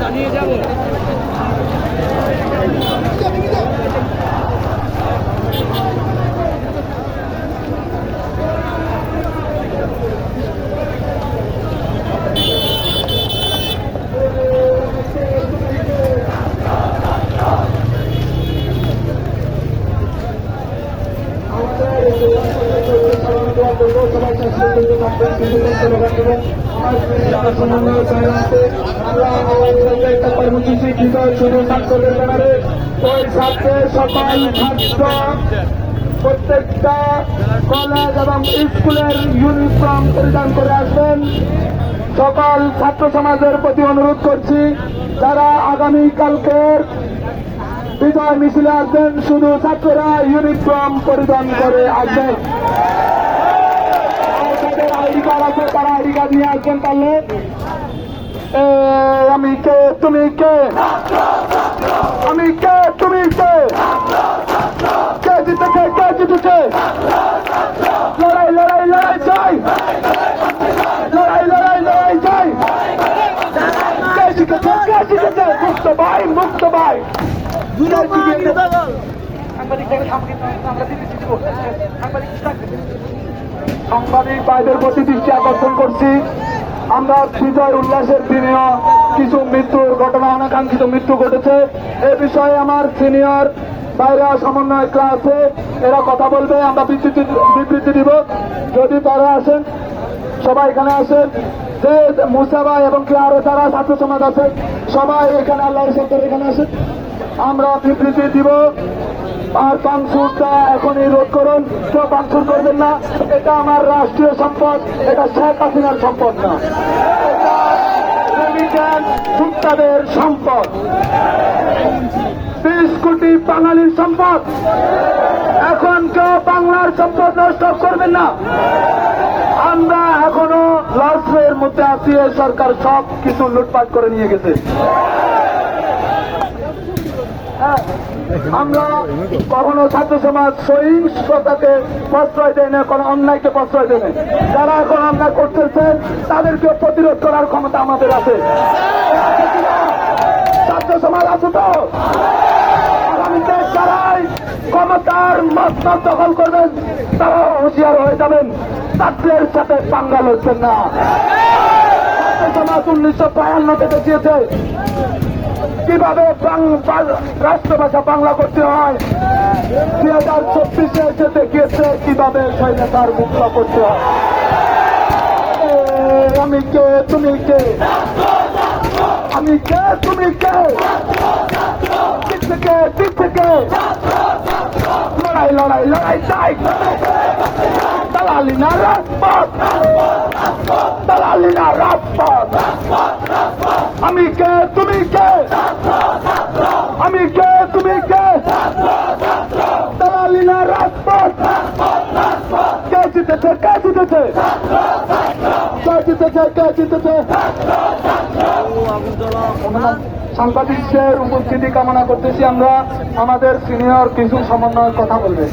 জানিয়ে যাবো। কর্মসূচি শুধু ছাত্রদের ব্যানারে ওই ছাত্রের সকল ছাত্র প্রত্যেকটা কলেজ এবং স্কুলের ইউনিফর্ম পরিধান করে আসবেন। সকল ছাত্র সমাজের প্রতি অনুরোধ করছি, যারা আগামীকালকের বিজয় মিছিলে আসবেন শুধু ছাত্ররা ইউনিফর্ম পরিধান করে আসবেন। আইডি কার্ড আছে, তারা আইডি কার্ড নিয়ে আসবেন। তাহলে আমি কে, তুমি কে, আমি কে, তুমি কে, কে জিতেছে, কে জিতেছে, লড়াই লড়াই লড়াই চাই, লড়াই লড়াই লড়াই চাই, কে জিতেছে, কে জিতেছে, মুক্ত ভাই, মুক্ত ভাই। সাংবাদিক ভাইদের প্রতি দৃষ্টি আকর্ষণ করছি, আমরা বিজয় উল্লাসের দিনেও কিছু মৃত্যুর ঘটনা, অনাকাঙ্ক্ষিত মৃত্যু ঘটেছে। এ বিষয়ে আমার সিনিয়র বাইরা সমন্বয় আছে, এরা কথা বলবে, আমরা বিবৃতি দিব। যদি তারা আসেন, সবাই এখানে আসেন, যে মুসা ভাই এবং আরো যারা ছাত্র সমাজ আছে সবাই এখানে, আল্লাহর সরকার এখানে আসেন, আমরা বিবৃতি দিব। আর পাংচুরটা এখনই রোধ করুন, কেউ পাংচুর করবেন না। এটা আমার রাষ্ট্রীয় সম্পদ, এটা শেখ হাসিনার সম্পদ না, এটা ভুক্তাদের সম্পদ, 20 কোটি বাঙালির সম্পদ। এখন কেউ বাংলার সম্পদ নষ্ট করবেন না। আমরা এখনো লসের মধ্যে আছি, সরকার সব কিছু লুটপাট করে নিয়ে গেছে। আমরা কখনো ছাত্র সমাজ সহিংসতাকে প্রশ্রয় দেয় না, কোনো অন্যায়কে প্রশ্রয় দেয় না। যারা এখন অন্যায় করতেছেন তাদেরকে প্রতিরোধ করার ক্ষমতা আমাদের আছে। ছাত্র সমাজ আছে তো, আগামীতে যারাই ক্ষমতার মসনদ দখল করবেন তারা হুঁশিয়ার হয়ে যাবেন, ছাত্রের সাথে পাঙ্গা লড়ছেন না। ছাত্র সমাজ 1952 দেখিয়েছে কিভাবে রাষ্ট্রভাষা বাংলা করতে হয়, 2024 এসে দেখিয়েছে কিভাবে স্বাধীনতার মুক্ত করতে হয়। আমি কে, তুমি কে, আমি কে, তুমি কে, দিক থেকে দিক থেকে লড়াই লড়াই লড়াই চাই। দালালি না রাজপথ, দালালি না রাজপথ। আমি কে, তুমি কে, আমি কে, তুমি কে, দালালি না রাজপথ। কে জিতেছে, কে জিতেছে, কে জিতেছে, কে জিতেছে। সাংবাদিকদের উপস্থিতি কামনা করতেছি। আমরা আমাদের সিনিয়র কিছু সমন্বয়ের কথা বলবে।